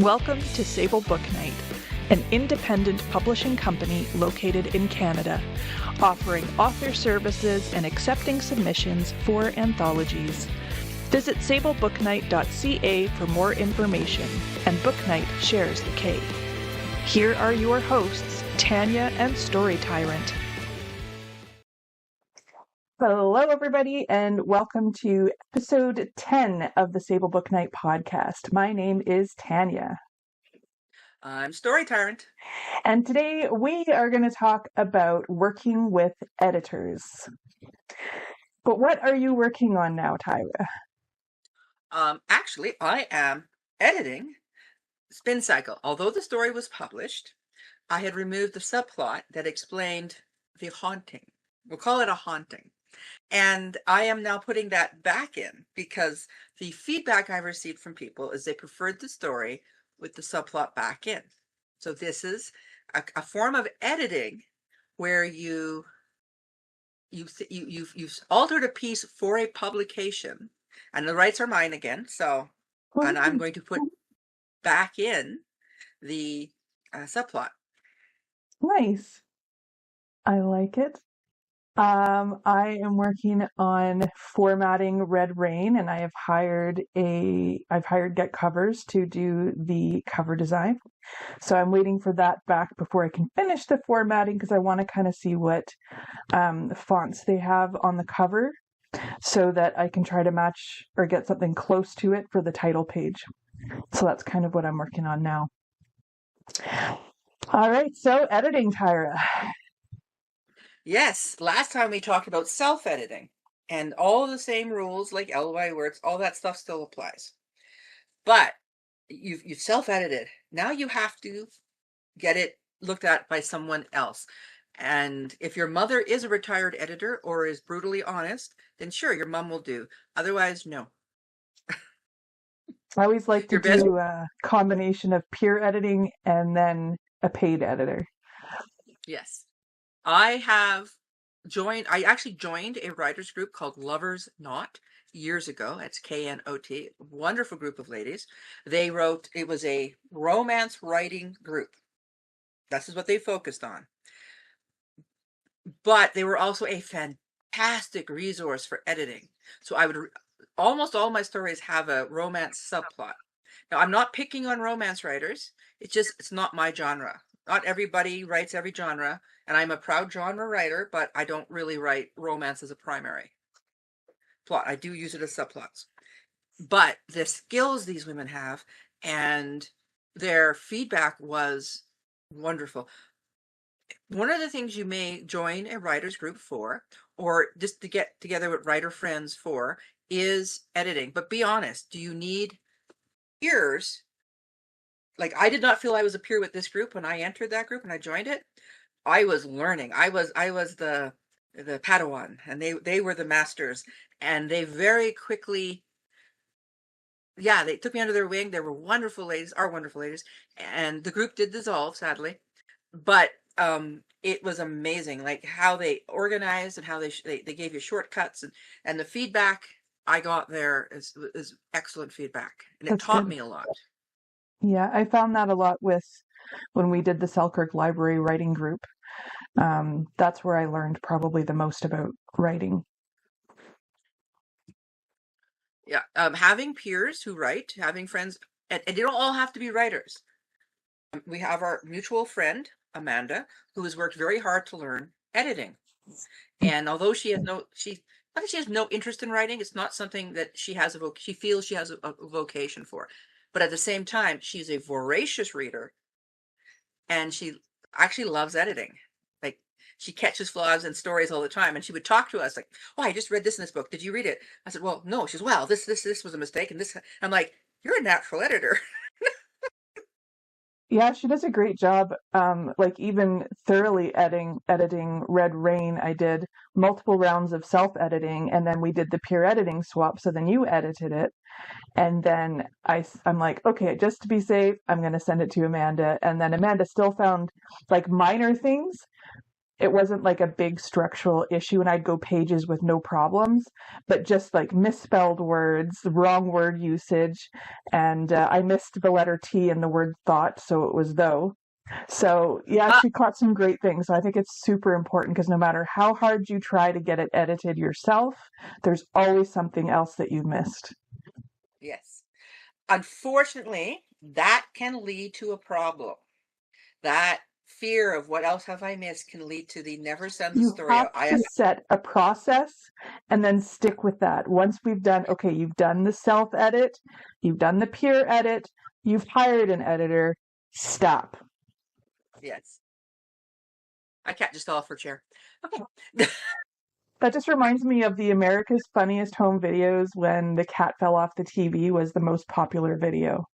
Welcome to Sable BooKnight, an independent publishing company located in Canada, offering author services and accepting submissions for anthologies. Visit sablebooknight.ca for more information, and BooKnight shares the cake. Here are your hosts, Tania and Story Tyrant. Hello, everybody, and welcome to episode 10 of the Sable BooKnight podcast. My name is Tania. I'm Story Tyrant. And today we are going to talk about working with editors. But what are you working on now, Tyra? Actually, I am editing Spin Cycle. Although the story was published, I had removed the subplot that explained the haunting. We'll call it a haunting. And I am now putting that back in because the feedback I've received from people is they preferred the story with the subplot back in. So this is a form of editing where you've altered a piece for a publication, and the rights are mine again. So, and I'm going to put back in the subplot. Nice. I like it. I am working on formatting Red Rain, and I've hired Get Covers to do the cover design. So I'm waiting for that back before I can finish the formatting because I want to kind of see what fonts they have on the cover so that I can try to match or get something close to it for the title page. So that's kind of what I'm working on now. All right, so editing, Tyra. Yes, last time we talked about self-editing, and all the same rules like LY words, all that stuff still applies. But you've self-edited. Now you have to get it looked at by someone else. And if your mother is a retired editor or is brutally honest, then sure, your mom will do. Otherwise, no. I always like to do a combination of peer editing and then a paid editor. Yes. I actually joined a writers group called Lovers Knot years ago. It's KNOT, wonderful group of ladies. It was a romance writing group. This is what they focused on. But they were also a fantastic resource for editing. So almost all my stories have a romance subplot. Now, I'm not picking on romance writers. It's not my genre. Not everybody writes every genre, and I'm a proud genre writer, but I don't really write romance as a primary plot. I do use it as subplots. But the skills these women have and their feedback was wonderful. One of the things you may join a writer's group for, or just to get together with writer friends for, is editing. But be honest, do you need peers? Like, I did not feel I was a peer with this group when I entered that group and I joined it. I was learning. I was the Padawan, and they were the masters, and they very quickly, they took me under their wing. They were wonderful ladies, and the group did dissolve, sadly, but it was amazing, like how they organized and how they gave you shortcuts, and the feedback I got there is excellent feedback, and it taught me a lot. Yeah, I found that a lot when we did the Selkirk Library writing group. That's where I learned probably the most about writing. Yeah, having peers who write, having friends, and they don't all have to be writers. We have our mutual friend, Amanda, who has worked very hard to learn editing. And although she has no interest in writing, it's not something that she feels she has a vocation for. But at the same time, she's a voracious reader, and she actually loves editing. Like, she catches flaws in stories all the time, and she would talk to us like, "Oh, I just read this in this book. Did you read it?" I said, "Well, no." She says, "Well, this was a mistake, and this." I'm like, "You're a natural editor." Yeah, she does a great job. Like, even thoroughly editing Red Rain, I did multiple rounds of self-editing, and then we did the peer editing swap. So then you edited it, and then I'm like, okay, just to be safe, I'm going to send it to Amanda. And then Amanda still found like minor things, it wasn't like a big structural issue and I'd go pages with no problems, but just like misspelled words, wrong word usage, and I missed the letter T in the word thought, so it was though. So yeah, Ah, she caught some great things. So I think it's super important because no matter how hard you try to get it edited yourself, there's always something else that you missed. yes. Unfortunately, that can lead to a problem. That fear of what else have I missed can lead to the never send the You story have out. I to have, set a process and then stick with that. Once we've done, okay, you've done the self edit, you've done the peer edit, you've hired an editor, stop. yes. My cat just fell off her chair. Okay. That just reminds me of the America's Funniest Home Videos when the cat fell off the TV was the most popular video.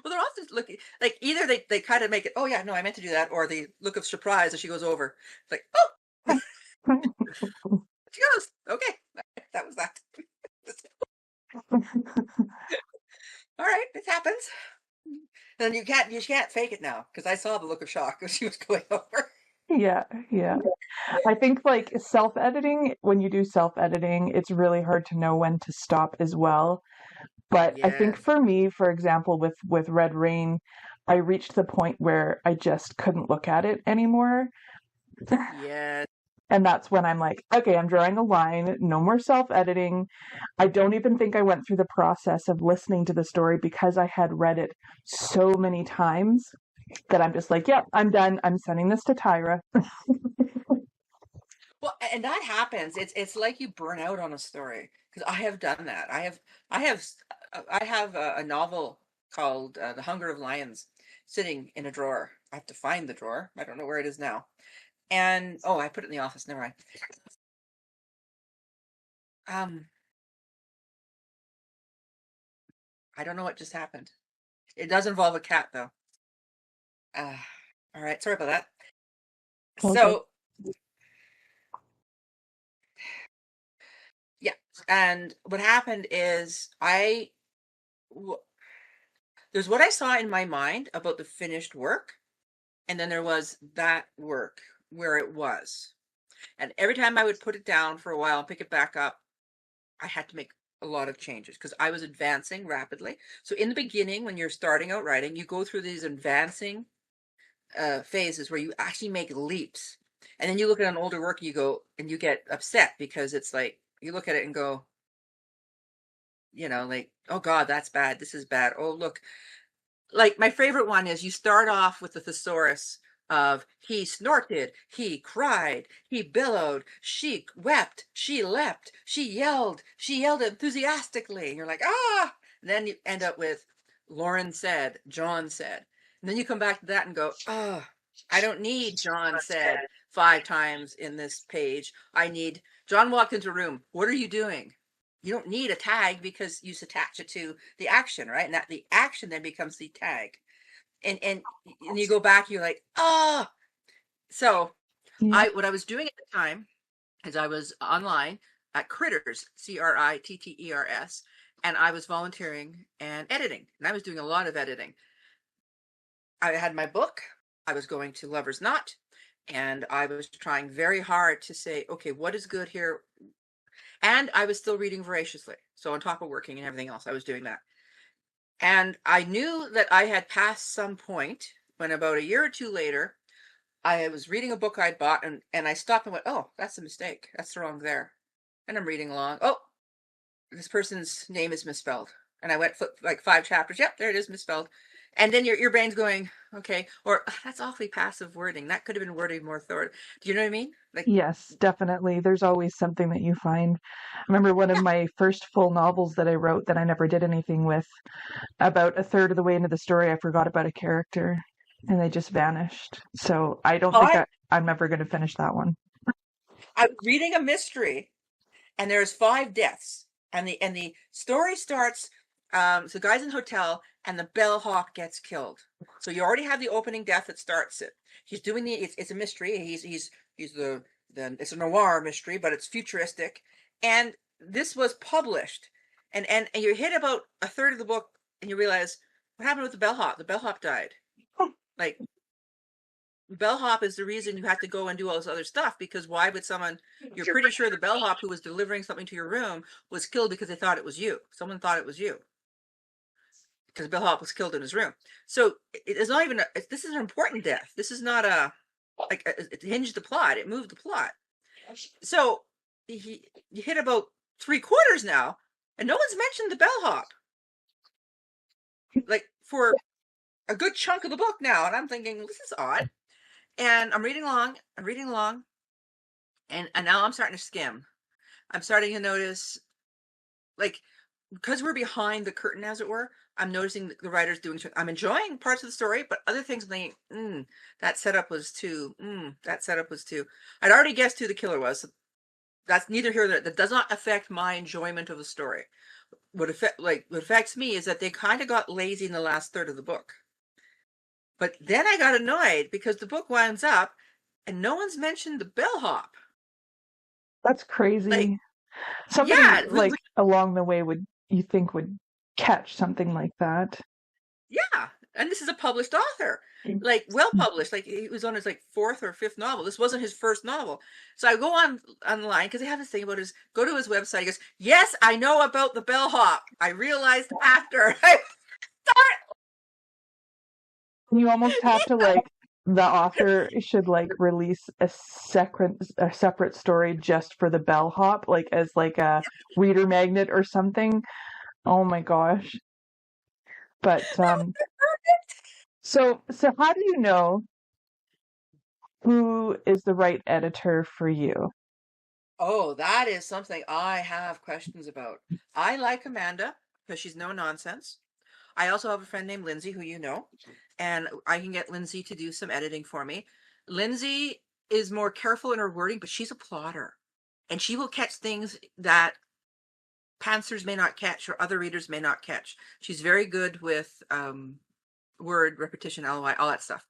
Well, they're often looking like either they kind of make it, oh yeah, no, I meant to do that, or the look of surprise as she goes over. It's like, oh, she goes, okay, that was that. All right, it happens. And you can't fake it now because I saw the look of shock as she was going over. Yeah, yeah. I think like self editing, when you do self editing, it's really hard to know when to stop as well. But I think Yes, for me, for example, with Red Rain, I reached the point where I just couldn't look at it anymore. yes. And that's when I'm like, okay, I'm drawing a line, no more self editing. I don't even think I went through the process of listening to the story because I had read it so many times that I'm just like, yep, I'm done. I'm sending this to Tyra. Well, and that happens. It's like you burn out on a story because I have done that. I have a novel called The Hunger of Lions sitting in a drawer. I have to find the drawer. I don't know where it is now. And oh, I put it in the office. Never mind. Um, I don't know what just happened. It does involve a cat though. Uh, all right, sorry about that. Okay. So yeah, and what happened is there's what I saw in my mind about the finished work, and then there was that work where it was. And every time I would put it down for a while and pick it back up, I had to make a lot of changes because I was advancing rapidly. So in the beginning, when you're starting out writing, you go through these advancing phases where you actually make leaps. And then you look at an older work, you go and you get upset because it's like you look at it and go, like, oh God, that's bad. This is bad. Oh, look, like my favorite one is you start off with the thesaurus of he snorted, he cried, he bellowed, she wept, she yelled enthusiastically. And you're like, ah. And then you end up with Lauren said, John said. And then you come back to that and go, oh, I don't need John said 5 times in this page. I need John walked into a room. What are you doing? You don't need a tag because you attach it to the action, right? And that the action then becomes the tag. And you go back, you're like, oh. So Yeah. what I was doing at the time is I was online at Critters, Critters, and I was volunteering and editing. And I was doing a lot of editing. I had my book, I was going to Lover's Knot, and I was trying very hard to say, okay, what is good here? And I was still reading voraciously. So on top of working and everything else, I was doing that. And I knew that I had passed some point when about a year or two later, I was reading a book I'd bought and I stopped and went, oh, that's a mistake. That's wrong there. And I'm reading along. Oh, this person's name is misspelled. And I went flip like 5 chapters. Yep, there it is, misspelled. And then your brain's going, okay, or that's awfully passive wording. That could have been worded more thorough. Do you know what I mean? Like, Yes, definitely. There's always something that you find. I remember one of yeah. my first full novels that I wrote that I never did anything with. About a third of the way into the story, I forgot about a character and they just vanished. So I don't Oh, think I'm ever going to finish that one. I was reading a mystery and there's 5 deaths and the story starts so the guy's in the hotel and the bellhop gets killed, so you already have the opening death that starts it. He's doing it's a mystery. He's the it's a noir mystery, but it's futuristic, and this was published, and you hit about a third of the book and you realize what happened with the bellhop. The bellhop died. Like, bellhop is the reason you had to go and do all this other stuff, because why would someone, you're pretty sure the bellhop who was delivering something to your room was killed because they thought it was you. Someone thought it was you because the bellhop was killed in his room. So it's not even, this is an important death. This is not it hinged the plot. It moved the plot. So you hit about 3/4 now, and no one's mentioned the bellhop. Like for a good chunk of the book now, and I'm thinking, this is odd. And I'm reading along, and now I'm starting to skim. I'm starting to notice, like, because we're behind the curtain, as it were, I'm noticing the writers doing, I'm enjoying parts of the story, but other things I'm thinking, that setup was too, I'd already guessed who the killer was. So that's neither here nor there. That does not affect my enjoyment of the story. What affects me is that they kind of got lazy in the last third of the book. But then I got annoyed because the book winds up and no one's mentioned the bellhop. That's crazy. Like, Somebody yeah, like along the way would catch something like that. yeah. And this is a published author, like well published. Like he was on his like 4th or 5th novel. This wasn't his first novel. So I go online because they have this thing about his, go to his website. He goes, yes, I know about the bellhop. I realized after. You almost have to like, the author should like release a separate story just for the bellhop, like as like a reader magnet or something. Oh my gosh. But so how do you know who is the right editor for you? Oh, that is something I have questions about. I like Amanda because she's no nonsense. I also have a friend named Lindsay who you know, and I can get Lindsay to do some editing for me. Lindsay is more careful in her wording, but she's a plotter, and she will catch things that pantsers may not catch or other readers may not catch. She's very good with word repetition, LOI, all that stuff.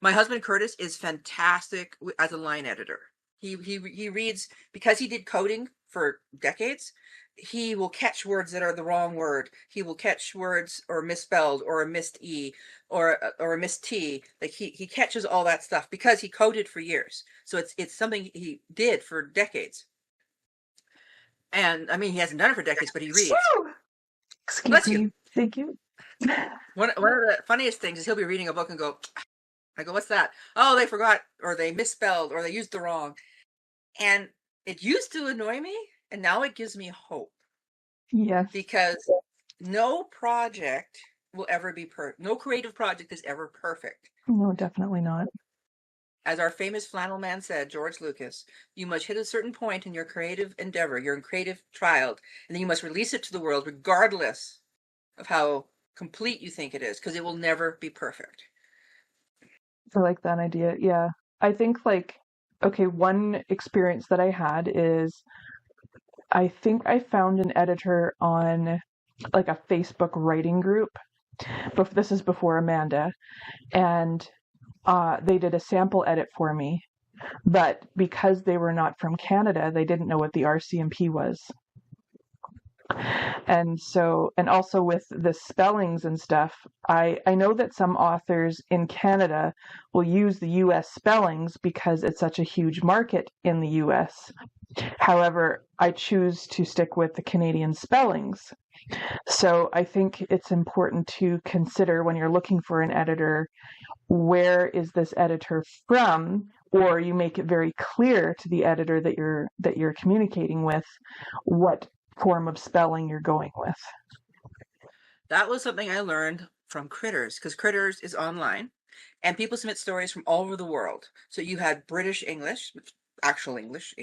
My husband Curtis is fantastic as a line editor. He reads, because he did coding for decades. He will catch words that are the wrong word. He will catch words or misspelled or a missed e or a missed t. Like he catches all that stuff because he coded for years. So it's something he did for decades. And I mean, he hasn't done it for decades, but he reads. Excuse Bless me. you. Thank you. One of the funniest things is he'll be reading a book and go, I go, what's that? Oh, they forgot, or they misspelled, or they used the wrong. And it used to annoy me, and now it gives me hope. Yes. Because no project will ever be perfect. No creative project is ever perfect. No, definitely not. As our famous flannel man said, George Lucas, you must hit a certain point in your creative endeavor, your creative trial, and then you must release it to the world regardless of how complete you think it is, because it will never be perfect. I like that idea. Yeah. I think like, okay, one experience that I had is I think I found an editor on like a Facebook writing group. But this is before Amanda, and they did a sample edit for me. But because they were not from Canada, they didn't know what the RCMP was. And so, and also with the spellings and stuff, I know that some authors in Canada will use the US spellings because it's such a huge market in the US. However, I choose to stick with the Canadian spellings. So I think it's important to consider when you're looking for an editor, where is this editor from? Or you make it very clear to the editor that you're communicating with what form of spelling you're going with. That was something I learned from Critters, because Critters is online and people submit stories from all over the world. So you had British English, actual English.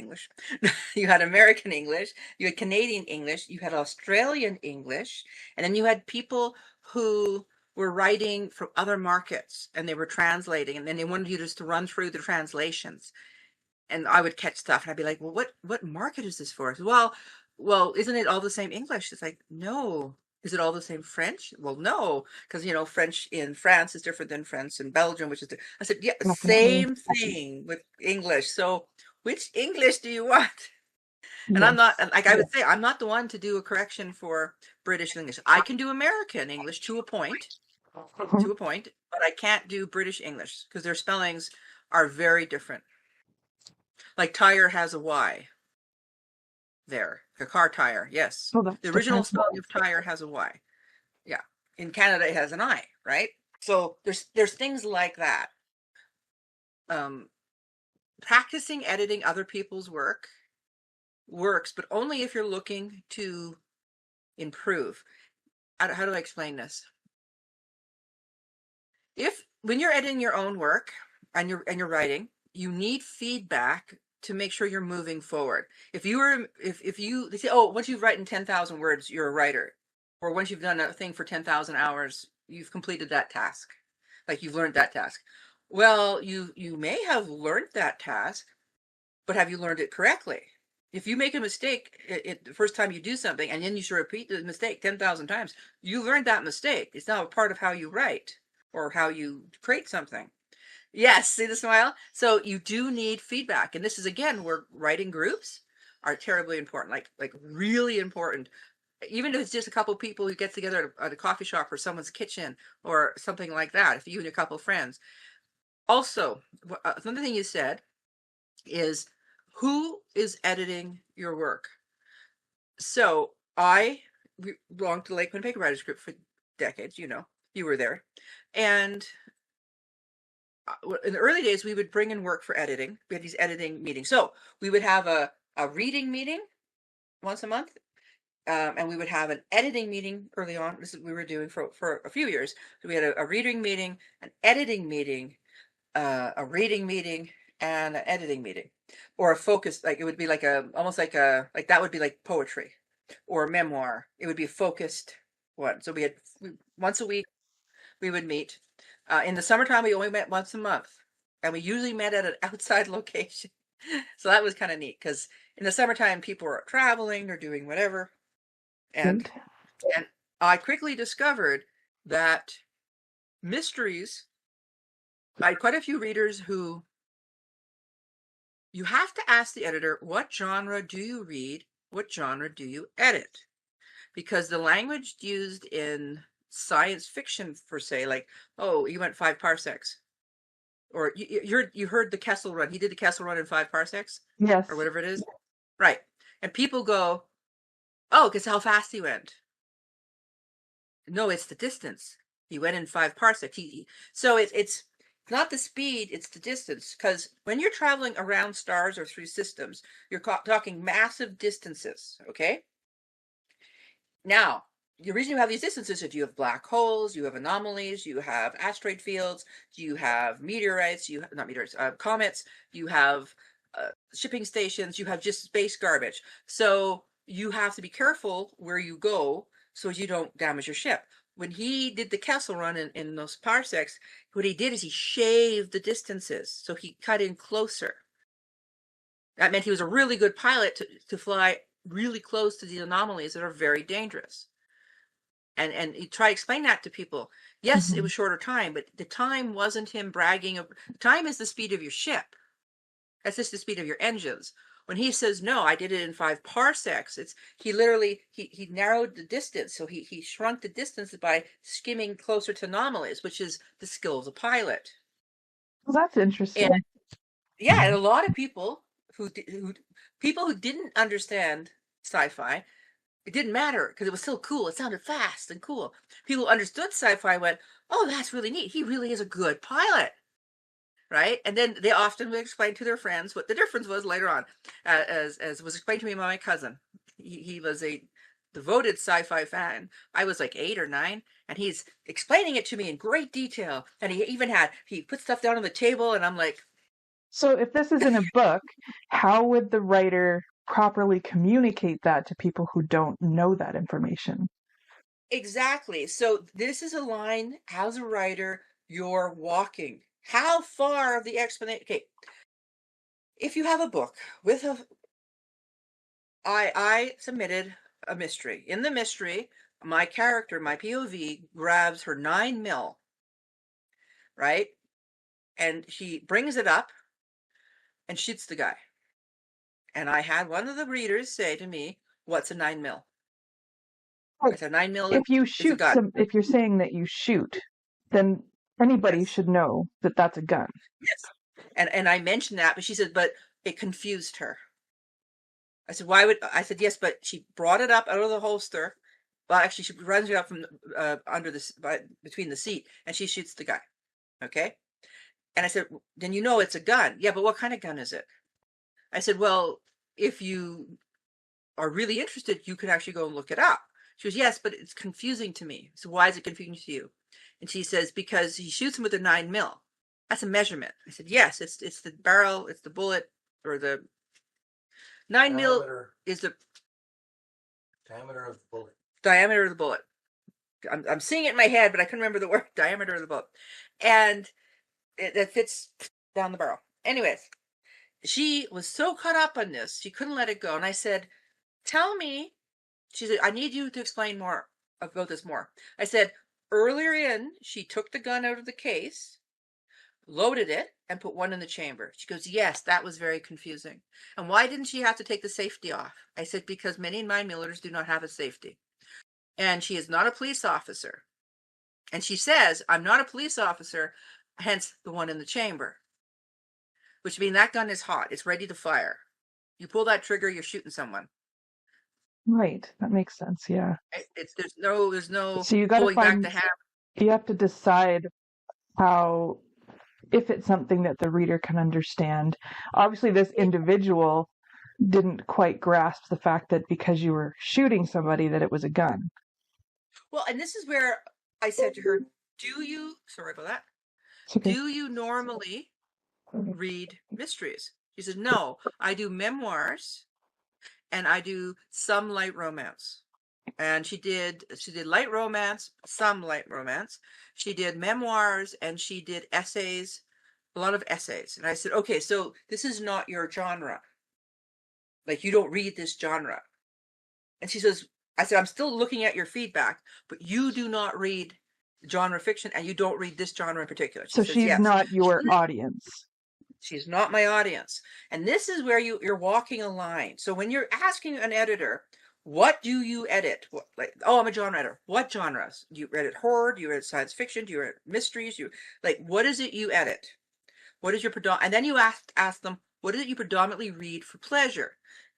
You had American English, you had Canadian English, you had Australian English, and then you had people who were writing from other markets and they were translating, and then they wanted you just to run through the translations. And I would catch stuff and I'd be like, well, what market is this for? Well, isn't it all the same English? It's like, no. Is it all the same French? Well, no, because French in France is different than French in Belgium, which is I said, yeah, Definitely. same thing with English. So which English do you want? And I'm Yes. not, like I would say, I'm not the one to do a correction for British English. I can do American English to a point. to a point, but I can't do British English because their spellings are very different. Like tire has a Y there. A car tire, yes. Well, The that's original different. spelling of tire has a Y. Yeah. In Canada, it has an I, right? So there's things like that. Um, Practicing editing other people's work works, but only if you're looking to improve. How do I explain this? If when you're editing your own work and you're writing, you need feedback to make sure you're moving forward. If you they say, oh, once you've written 10,000 words, you're a writer, or once you've done a thing for 10,000 hours, you've completed that task, like you've learned that task. Well, you may have learned that task, but have you learned it correctly? If you make a mistake the first time you do something and then you should repeat the mistake 10,000 times, you learned that mistake. It's now a part of how you write or how you create something. Yes, see the smile? So you do need feedback. And this is again where writing groups are terribly important, like really important. Even if it's just a couple of people who get together at a coffee shop or someone's kitchen or something like that, if you and a couple of friends. Also, another thing you said is who is editing your work? So I belonged to Lake Winnipeg Writers Group for decades, you were there. And in the early days, we would bring in work for editing. We had these editing meetings. So we would have a reading meeting once a month, and we would have an editing meeting early on. This is what we were doing for a few years. So we had a reading meeting, an editing meeting, a reading meeting, and an editing meeting, or a focus. Like it would be like almost like that would be like poetry or memoir. It would be a focused one. So once a week we would meet. In the summertime, we only met once a month, and we usually met at an outside location. So that was kind of neat because in the summertime, people are traveling or doing whatever. And Great. and I quickly discovered that mysteries. I had quite a few readers who you have to ask the editor, what genre do you read? What genre do you edit? Because the language used in science fiction, for say, like, oh, you went 5 parsecs, or you heard the Kessel Run. He did the Kessel Run in 5 parsecs, or Yes. whatever it is, right? And people go, oh, because how fast he went. No, it's the distance. He went in 5 parsecs. So it's not the speed, it's the distance. Because when you're traveling around stars or through systems, you're talking massive distances. Okay. Now, the reason you have these distances is you have black holes, you have anomalies, you have asteroid fields, you have meteorites, not meteorites, comets, you have shipping stations, you have just space garbage. So you have to be careful where you go so you don't damage your ship. When he did the Kessel Run in those parsecs, what he did is he shaved the distances. So he cut in closer. That meant he was a really good pilot to fly really close to the anomalies that are very dangerous. And you try to explain that to people. Yes, it Hmm. was shorter time, but the time wasn't him bragging. Time is the speed of your ship. That's just the speed of your engines. When he says, no, I did it in 5 parsecs, he literally he narrowed the distance. So he shrunk the distance by skimming closer to anomalies, which is the skill of the pilot. Well, that's And interesting. yeah, and a lot of people who didn't understand sci-fi, it didn't matter because it was still cool. It sounded fast and cool. People who understood sci-fi went, oh, that's really neat. He really is a good pilot. Right. And then they often would explain to their friends what the difference was later on, as was explained to me by my cousin. He was a devoted sci-fi fan. I was like 8 or 9, and he's explaining it to me in great detail. And he put stuff down on the table, and I'm like, So if this is in a book, how would the writer properly communicate that to people who don't know that information? exactly. So this is a line as a writer you're walking. How far of the explanation? Okay, if you have a book with I submitted a mystery. In the mystery, my character, my POV, grabs her 9 mil, right? And she brings it up and shoots the guy. And I had one of the readers say to me, what's a 9 mil? Like, I said, 9 mil if you is a shoot gun. if you're saying that you shoot, then anybody Yes. should know that that's a gun. Yes. And I mentioned that, but she said, but it confused her. I said, why would, I said, yes, but she brought it up out of the holster. Well, actually, she runs it up from under this, between the seat, and she shoots the guy. Okay. And I said, then you know it's a gun. Yeah, but what kind of gun is it? I said, well, if you are really interested, you could actually go and look it up. She goes, yes, but it's confusing to me. So why is it confusing to you? And she says, because he shoots him with a 9mm. That's a measurement. I said, yes, it's the barrel, it's the bullet, or the 9mm is the diameter of the bullet. Diameter of the bullet. I'm seeing it in my head, but I couldn't remember the word diameter of the bullet. And it fits down the barrel. Anyways, she was so caught up on this, she couldn't let it go. And I said, tell me, she said, I need you to explain more about this more. I said, earlier in, she took the gun out of the case, loaded it, and put one in the chamber. She goes, yes, that was very confusing. And why didn't she have to take the safety off? I said, because many 9mm do not have a safety. And she is not a police officer. And she says, I'm not a police officer, hence the one in the chamber. Which means that gun is hot. It's ready to fire. You pull that trigger, you're shooting someone. Right. That makes sense. Yeah. There's no So you got to pulling back find, the hammer. you have to decide how, if it's something that the reader can understand. Obviously, this individual didn't quite grasp the fact that because you were shooting somebody that it was a gun. Well, and this is where I said to her, sorry about that, Okay. do you normally read mysteries? She said, no, I do memoirs and I do some light romance. And she did light romance, some light romance. She did memoirs and she did essays, a lot of essays. And I said, okay, so this is not your genre. Like, you don't read this genre. And she says, I said, I'm still looking at your feedback, but you do not read genre fiction and you don't read this genre in particular. She So says, she's yes. not your audience. She's not my audience. And this is where you're walking a line. So when you're asking an editor, what do you edit? Oh, I'm a genre editor. What genres? Do you edit horror? Do you edit science fiction? Do you edit mysteries? What is it you edit? What is your and then you ask them, what is it you predominantly read for pleasure?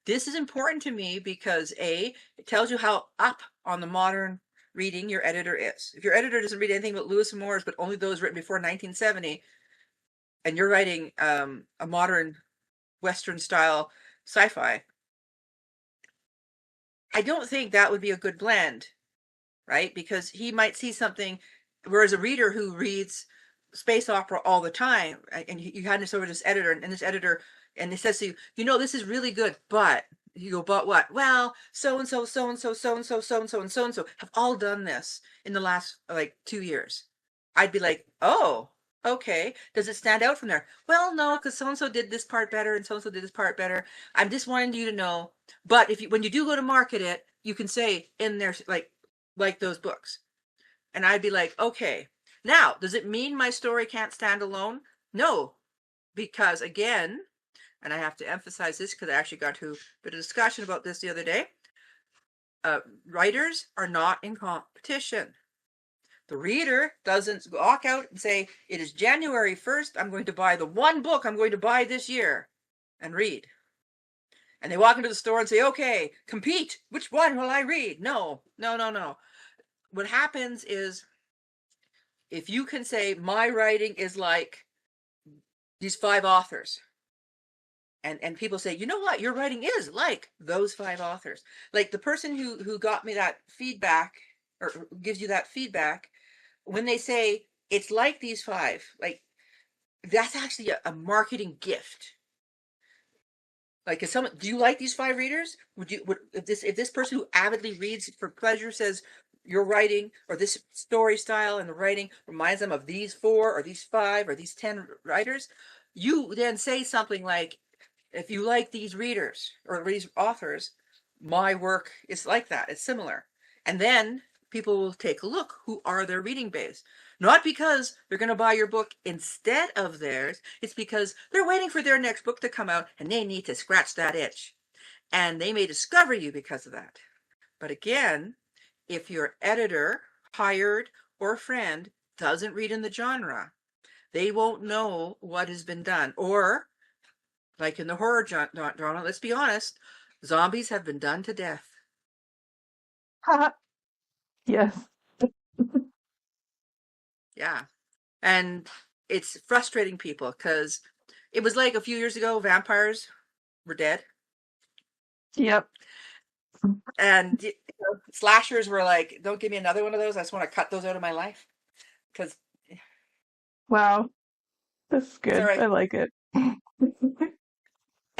This is important to me because it tells you how up on the modern reading your editor is. If your editor doesn't read anything but Lewis and Moore's, but only those written before 1970, and you're writing a modern Western style sci-fi, I don't think that would be a good blend, right? Because he might see something, whereas a reader who reads space opera all the time, and you hand this over to this editor, and this editor, and he says to you, this is really good, but you go, but what? Well, so and so, so and so, so and so, so and so, and so and so have all done this in the last 2 years. I'd be like, oh, okay. Does it stand out from there? Well, no, because so and so did this part better, and so and so did this part better. I'm just wanting you to know. But when you do go to market it, you can say in there like those books. And I'd be like, okay. Now, does it mean my story can't stand alone? No, because again, and I have to emphasize this because I actually got to a bit of discussion about this the other day, writers are not in competition. The reader doesn't walk out and say, it is January 1st, I'm going to buy the one book I'm going to buy this year and read. And they walk into the store and say, okay, compete. Which one will I read? No. What happens is, if you can say, my writing is like these 5 authors, and people say, you know what, your writing is like those 5 authors. Like the person who got me that feedback, or gives you that feedback, when they say it's like these 5, that's actually a marketing gift. If someone, do you like these 5 readers? If this person who avidly reads for pleasure says your writing or this story style and the writing reminds them of these 4 or these 5 or these 10 writers, you then say something like, if you like these readers or these authors, my work is like that. It's similar. And then people will take a look. Who are their reading base? Not because they're going to buy your book instead of theirs. It's because they're waiting for their next book to come out and they need to scratch that itch. And they may discover you because of that. But again, if your editor, hired, or friend doesn't read in the genre, they won't know what has been done. Or, like in the horror genre, let's be honest, zombies have been done to death. Yes. Yeah. And it's frustrating people because it was like a few years ago, vampires were dead. Yep. And slashers were like, don't give me another one of those. I just want to cut those out of my life. Because, Wow. This is good. sorry. I like it.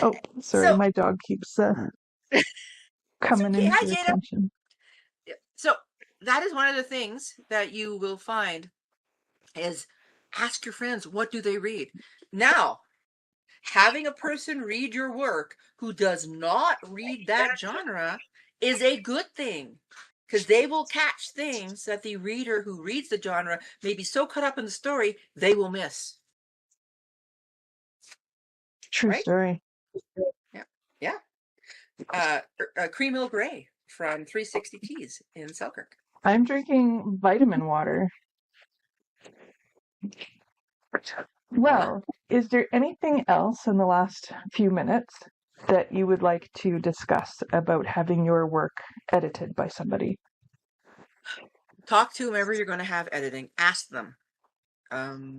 Oh, sorry. So, My dog keeps it's coming okay. in Hi, for Jada. attention. So, that is one of the things that you will find is ask your friends, what do they read? Now, having a person read your work who does not read that genre is a good thing, because they will catch things that the reader who reads the genre may be so caught up in the story they will miss. True Right? story. Yeah. Yeah. Cream Hill Grey from 360 Teas in Selkirk. I'm drinking vitamin water. Well, is there anything else in the last few minutes that you would like to discuss about having your work edited by somebody? Talk to whomever you're going to have editing. Ask them.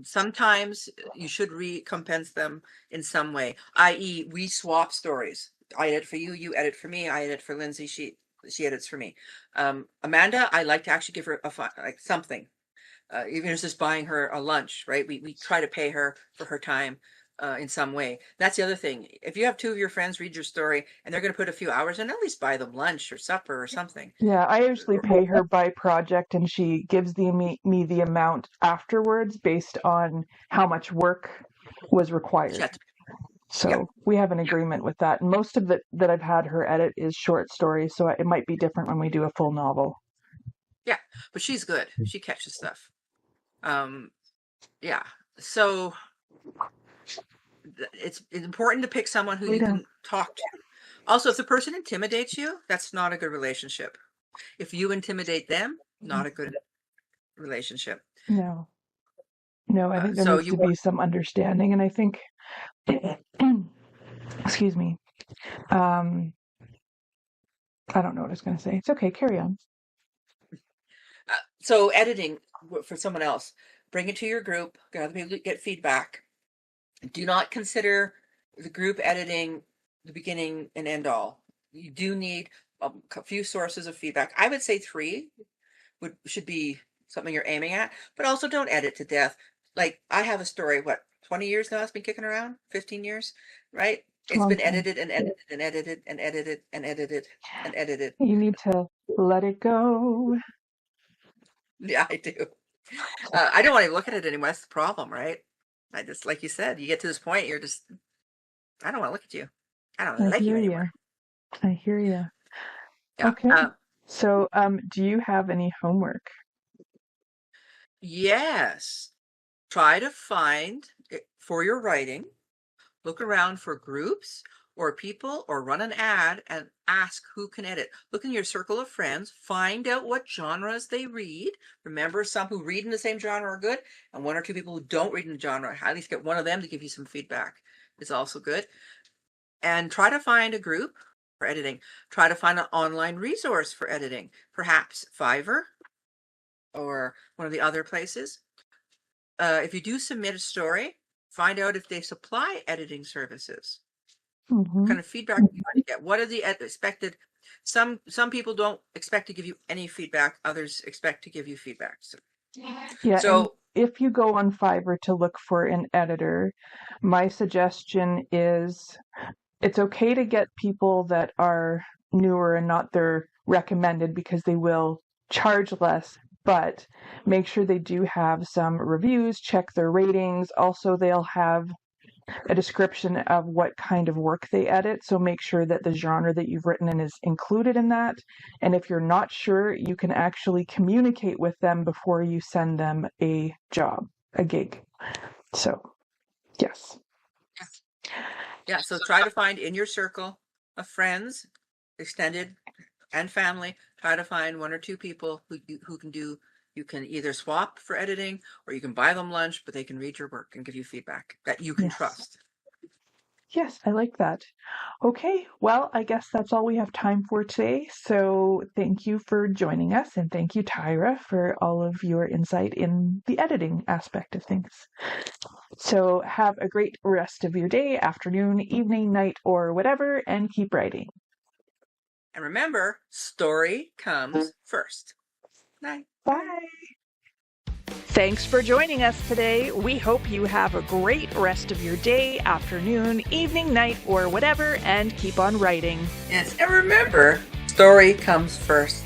Sometimes you should recompense them in some way, i.e. we swap stories. I edit for you, you edit for me, I edit for Lindsay, she edits for me. Amanda, I like to actually give her like something, even if it's just buying her a lunch, right? We try to pay her for her time in some way. That's the other thing. If you have two of your friends read your story and they're going to put a few hours in, at least buy them lunch or supper or something. Yeah, I usually pay her by project and she gives me the amount afterwards based on how much work was required. So we have an agreement with that. And most of it that I've had her edit is short stories, so it might be different when we do a full novel. Yeah, but she's good. She catches stuff. Yeah. So it's important to pick someone who you can talk to. Also, if the person intimidates you, that's not a good relationship. If you intimidate them, not a good relationship. No. No, I think there So needs to be some understanding, and I think, excuse me, I don't know what I was going to say. It's okay, carry on. So editing for someone else, bring it to your group, get other people to get feedback. Do not consider the group editing the beginning and end all. You do need a few sources of feedback. I would say 3 should be something you're aiming at, but also don't edit to death. Like, I have a story, 20 years now it's been kicking around, 15 years, right? It's been edited and edited and edited and edited and edited and edited. You need to let it go. Yeah, I do. I don't want to look at it anymore. That's the problem, right? I just, like you said, you get to this point, you're just, I don't want to look at you. I don't like you anymore. I hear you. Yeah. Okay. So, do you have any homework? Yes. Try to find, for your writing, look around for groups or people, or run an ad and ask who can edit. Look in your circle of friends, find out what genres they read. Remember, some who read in the same genre are good, and 1 or 2 people who don't read in the genre. At least get one of them to give you some feedback. It's also good. And try to find a group for editing. Try to find an online resource for editing, perhaps Fiverr or one of the other places. If you do submit a story, find out if they supply editing services. What kind of feedback you want to get? What are the expected? Some people don't expect to give you any feedback. Others expect to give you feedback. Yeah, So and if you go on Fiverr to look for an editor, my suggestion is it's okay to get people that are newer and not their recommended, because they will charge less, but make sure they do have some reviews, check their ratings. Also, they'll have a description of what kind of work they edit, so make sure that the genre that you've written in is included in that. And if you're not sure, you can actually communicate with them before you send them a job, a gig. So, yes. yeah, so try to find in your circle of friends, extended and family, try to find 1 or 2 people who can do You can either swap for editing or you can buy them lunch, but they can read your work and give you feedback that you can Yes. trust. Yes, I like that. Okay, well, I guess that's all we have time for today. So thank you for joining us, and thank you, Tyra, for all of your insight in the editing aspect of things. So have a great rest of your day, afternoon, evening, night, or whatever, and keep writing. And remember, story comes first. Night. Bye. Thanks for joining us today. We hope you have a great rest of your day, afternoon, evening, night, or whatever, and keep on writing. Yes, and remember, story comes first.